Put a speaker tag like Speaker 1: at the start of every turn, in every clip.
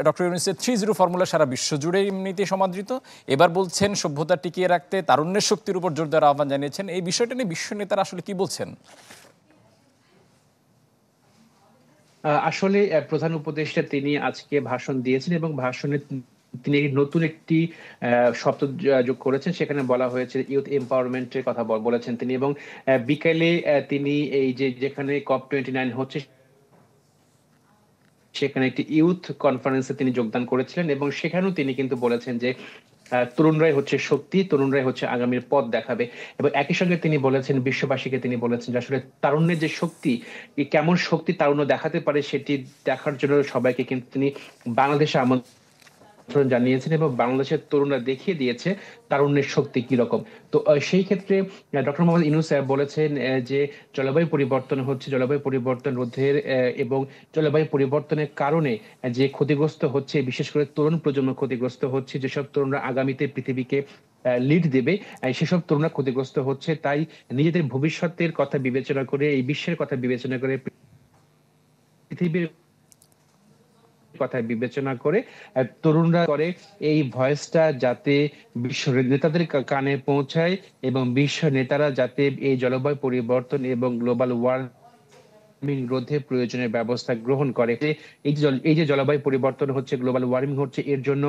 Speaker 1: Doctor ইউনূসের 3-0 formula সারা বিশ্ব জুড়ে এমনিতে সমাদৃত। এবার বলছেন সভ্যতা টিকিয়ে রাখতে তারুণ্যের শক্তির উপর জোর দেওয়ার আহ্বান জানিয়েছেন। এই বিষয়টা নিয়ে বিশ্ব নেতারা আসলে কি বলছেন?
Speaker 2: আসলে প্রধান উপদেষ্টা তিনি আজকে ভাষণ দিয়েছেন এবং ভাষণে তিনি নতুন একটি শব্দ যোগ করেছেন। সেখানে বলা হয়েছে ইউথ এম্পাওয়ারমেন্টের কথা বলেছেন তিনি, এবং বিকেলে তিনি এই যে যেখানে COP29 হচ্ছে সেখানে একটি ইউথ কনফারেন্সে তিনি যোগদান করেছিলেন এবং সেখানেও তিনি কিন্তু বলেছেন যে তরুণরাই হচ্ছে শক্তি, তরুণরাই হচ্ছে আগামীর পথ দেখাবে। এবং একই সঙ্গে তিনি বলেছেন, বিশ্ববাসীকে তিনি বলেছেন যে আসলে তারুণ্যের যে শক্তি, কেমন শক্তি তারুণ্য দেখাতে পারে সেটি দেখার জন্য সবাইকে কিন্তু তিনি বাংলাদেশে জানিয়েছেন এবং বাংলাদেশের তরুণরা দেখিয়ে দিয়েছে তারুণ্যের শক্তি কি রকম। তো সেই ক্ষেত্রে ডক্টর মোহাম্মদ ইউনূস স্যার বলেছেন যে জলবায়ু পরিবর্তন হচ্ছে, জলবায়ু পরিবর্তন রোধের এবং জলবায়ু পরিবর্তনের কারণে যে ক্ষতিগ্রস্ত হচ্ছে, বিশেষ করে তরুণ প্রজন্ম ক্ষতিগ্রস্ত হচ্ছে, যেসব তরুণরা আগামীতে পৃথিবীকে লিড দেবে সেসব তরুণরা ক্ষতিগ্রস্ত হচ্ছে। তাই নিজেদের ভবিষ্যতের কথা বিবেচনা করে, এই বিশ্বের কথা বিবেচনা করে, পৃথিবীর কথা বিবেচনা করে তরুণরা করে এই ভয়েসটা যাতে বিশ্ব নেতাদের কানে পৌঁছায় এবং বিশ্ব নেতারা যাতে এই জলবায়ু পরিবর্তন এবং গ্লোবাল ওয়ার্মিং রোধে প্রয়োজনীয় ব্যবস্থা গ্রহণ করে। এই যে জলবায়ু পরিবর্তন হচ্ছে, গ্লোবাল ওয়ার্মিং হচ্ছে, এর জন্য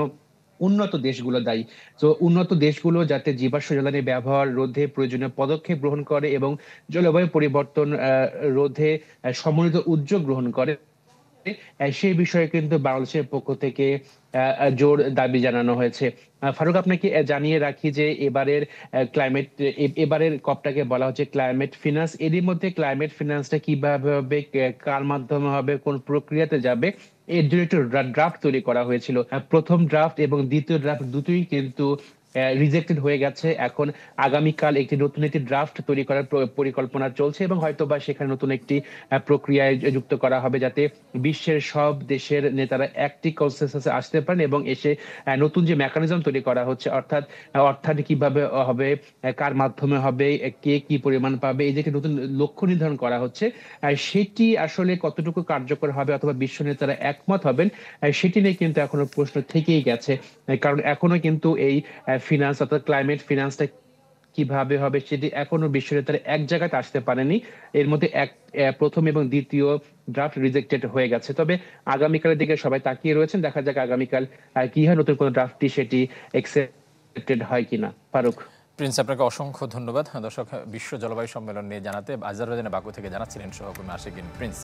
Speaker 2: উন্নত দেশগুলো দায়ী। তো উন্নত দেশগুলো যাতে জীবাশ্ম জ্বালানি ব্যবহার রোধে প্রয়োজনীয় পদক্ষেপ গ্রহণ করে এবং জলবায়ু পরিবর্তন রোধে সমন্বিত উদ্যোগ গ্রহণ করে, সেই বিষয়ে কিন্তু বাংলাদেশের পক্ষ থেকে জোর দাবি জানানো হয়েছে। ফারুক, আপনাকে জানিয়ে রাখি যে এবারের কপটাকে বলা হচ্ছে ক্লাইমেট ফিনান্স। এরই মধ্যে ক্লাইমেট ফিনান্সটা কিভাবে হবে, কার মাধ্যমে হবে, কোন প্রক্রিয়াতে যাবে, এর জন্য একটু ড্রাফট তৈরি করা হয়েছিল। প্রথম ড্রাফট এবং দ্বিতীয় ড্রাফট দুটোই কিন্তু রিজেক্টেড হয়ে গেছে। এখন আগামীকাল নতুন একটি ড্রাফট তৈরি করার পরিকল্পনা চলছে এবং হয়তোবা সেখানে নতুন একটি প্রক্রিয়ায় যুক্ত করা হবে যাতে বিশ্বের সব দেশের নেতারা একটি কনসেনসাসে আসতে পারেন এবং এসে নতুন যে মেকানিজম তৈরি করা হচ্ছে, অর্থাৎ অর্থায়ন কিভাবে হবে, কার মাধ্যমে হবে, কে কি পরিমাণ পাবে, এই যে নতুন লক্ষ্য নির্ধারণ করা হচ্ছে, সেটি আসলে কতটুকু কার্যকর হবে অথবা বিশ্ব নেতারা একমত হবেন, সেটি নিয়ে কিন্তু এখনো প্রশ্ন থেকেই গেছে। কারণ এখনো কিন্তু এই ফিনান্স অর্থাৎ ক্লাইমেট ফিনান্সটা কিভাবে হবে সেটি এখনো বিশ্ব নেতারা এক জায়গাতে আসতে পারেনি। এর মধ্যে প্রথম এবং দ্বিতীয় ড্রাফট রিজেক্টেড হয়ে গেছে। তবে আগামীকালের দিকে সবাই তাকিয়ে রয়েছেন, দেখা যাক আগামীকাল কি হয়, নতুন কোন ড্রাফটটি সেটি একসেপ্টেড হয় কিনা। ফারুক।
Speaker 1: প্রিন্স, আপনাকে অসংখ্য ধন্যবাদ। দর্শক, বিশ্ব জলবায়ু সম্মেলন নিয়ে জানাতে আজারবাইজানের বাকু থেকে জানাচ্ছিলেন সহকর্মী আশিকিন প্রিন্স।